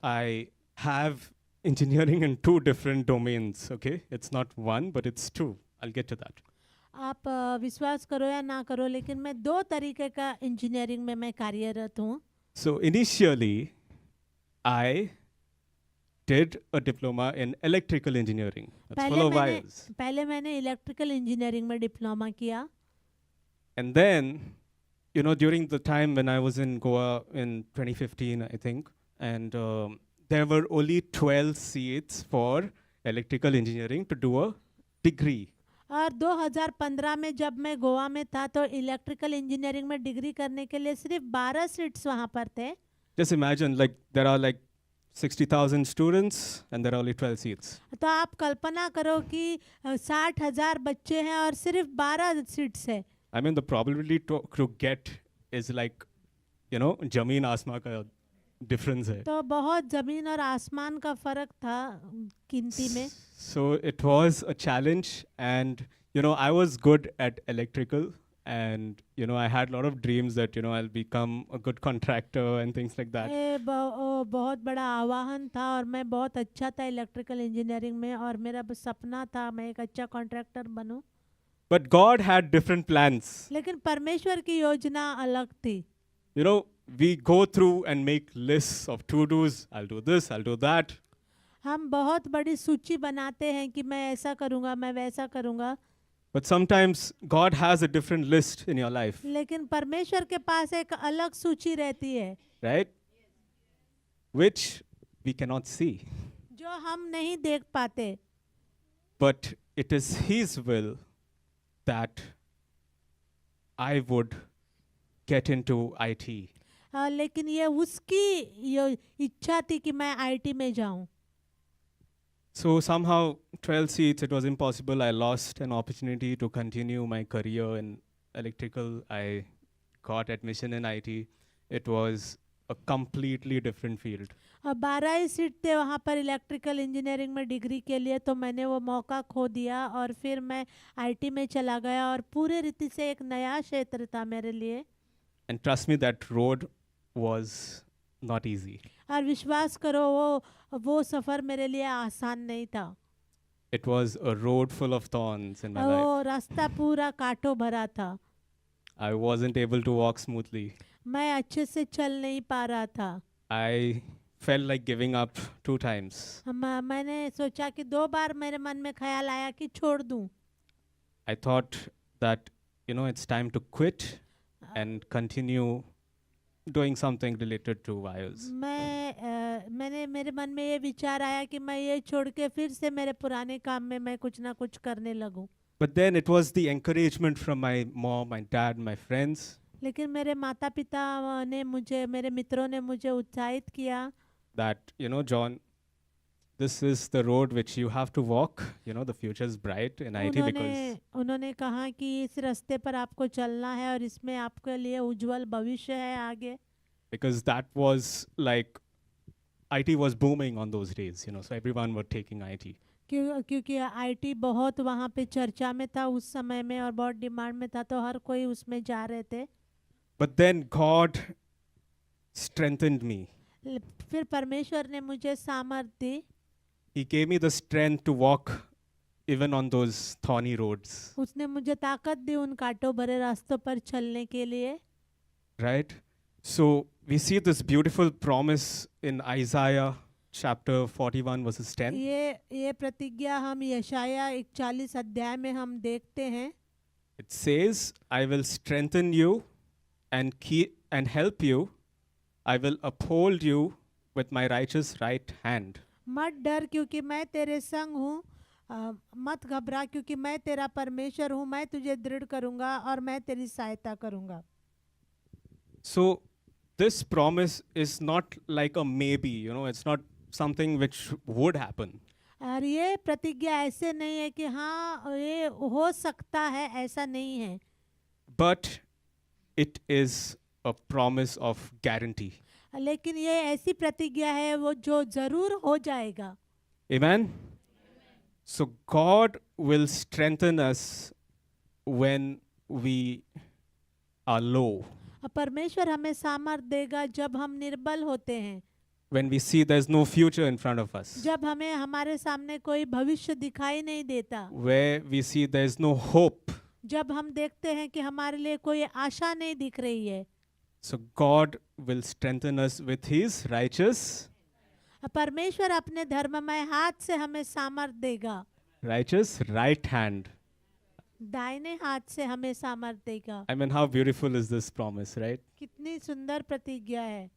I have engineering in two different domains, okay? It's not one, but it's two. I'll get to that. आप विश्वास करो या ना करो, लेकिन मैं दो तरीके का इंजीनियरिंग में मैं कार्यरत हूँ. So initially, I did a diploma in electrical engineering. That's full of wires. पहले मैंने इलेक्ट्रिकल इंजीनियरिंग में डिप्लोमा किया. And then, during the time when I was in Goa in 2015, I think, and there were only 12 seats for electrical engineering to do a degree. और 2015 में जब मैं गोवा में था तो इलेक्ट्रिकल इंजीनियरिंग में डिग्री करने के लिए सिर्फ 12 सीट्स वहाँ पर थे. Just imagine, like, there are like 60,000 students and there are only 12 seats. तो आप कल्पना करो कि 60,000 बच्चे हैं और सिर्फ 12 सीट्स है. I mean, the probability to get is like, Jameen Asma ka difference hai. तो बहुत जमीन और आसमान का फर्क था गिनती में. So it was a challenge, and I was good at electrical, and I had a lot of dreams that I'll become a good contractor and things like that. बहुत बड़ा आह्वान था और मैं बहुत अच्छा था इलेक्ट्रिकल इंजीनियरिंग में और मेरा सपना था मैं एक अच्छा contractor बनूं. But God had different plans. लेकिन परमेश्वर की योजना अलग थी. We go through and make lists of to-dos. I'll do this, I'll do that. हम बहुत बड़ी सूची बनाते हैं कि मैं ऐसा करूंगा, मैं वैसा करूंगा. But sometimes God has a different list in your life, लेकिन परमेश्वर के पास एक अलग सूची रहती है, right? Which we cannot see. जो हम नहीं देख पाते. But it is His will that I would get into IT. लेकिन ये उसकी इच्छा थी कि मैं आईटी में जाऊं. So somehow 12 seats, it was impossible. I lost an opportunity to continue my career in electrical. I got admission in IT. It was a completely different field. 12 he seat थे वहाँ पर इलेक्ट्रिकल इंजीनियरिंग में degree के लिए, तो मैंने वो मौका खो दिया और फिर मैं आईटी में चला गया और पूरे रीति से एक नया क्षेत्र था मेरे लिए. And trust me, that road was not easy. और विश्वास करो वो सफ़र मेरे लिए आसान नहीं था. It was a road full of thorns in my life. वो रास्ता पूरा कांटों भरा था. I wasn't able to walk smoothly. मैं अच्छे से चल नहीं पा रहा था. I felt like giving up 2 times. मैंने सोचा कि 2 बार मेरे मन में ख्याल आया कि छोड़ दूं. I thought that, it's time to quit and continue doing something related to wires. मैंने मेरे मन में ये विचार आया कि मैं ये छोड़ के फिर से मेरे पुराने काम में मैं कुछ ना कुछ करने लगूं. But then it was the encouragement from my mom, my dad, my friends लेकिन मेरे माता पिता ने मुझे, मेरे मित्रों ने मुझे उत्साहित किया that, John, this is the road which you have to walk. The future is bright in IT because उन्होंने कहा कि इस रास्ते पर आपको चलना है और इसमें आपके लिए उज्जवल भविष्य है आगे. because that was like IT was booming on those days, so everyone were taking IT. क्योंकि आईटी बहुत वहाँ पे चर्चा में था उस समय में और बहुत डिमांड में था, तो हर कोई उसमें जा रहे थे. But then God strengthened me. फिर परमेश्वर ने मुझे सामर्थ्य दी. He gave me the strength to walk even on those thorny roads. उसने मुझे ताकत दी उन कांटों भरे रास्तों पर चलने के लिए. Right? So we see this beautiful promise in Isaiah chapter 41 verses 10. ये प्रतिज्ञा हम यशाया 41 अध्याय में हम देखते हैं. It says, I will strengthen you and keep and help you. I will uphold you with my righteous right hand. मत डर क्योंकि मैं तेरे संग हूँ, मत घबरा क्योंकि मैं तेरा परमेश्वर हूँ, मैं तुझे दृढ़ करूँगा और मैं तेरी सहायता करूँगा. So this promise is not like a maybe, it's not something which would happen. और ये प्रतिज्ञा ऐसे नहीं है कि हाँ ये हो सकता है, ऐसा नहीं है. But it is a promise of guarantee. लेकिन ये ऐसी प्रतिज्ञा है वो जो जरूर हो जाएगा. Amen? So God will strengthen us when we are low. परमेश्वर हमें सामर्थ देगा जब हम निर्बल होते हैं. when we see there's no future in front of us, जब हमें हमारे सामने कोई भविष्य दिखाई नहीं देता, where we see there's no hope. जब हम देखते हैं कि हमारे लिए कोई आशा नहीं दिख रही है, So God will strengthen us with His righteous, परमेश्वर अपने धर्ममय हाथ से हमें सामर्थ देगा, righteous right hand. दाहिने हाथ से हमें सामर्थ देगा। I mean, how beautiful is this promise, right? कितनी सुंदर प्रतिज्ञा है।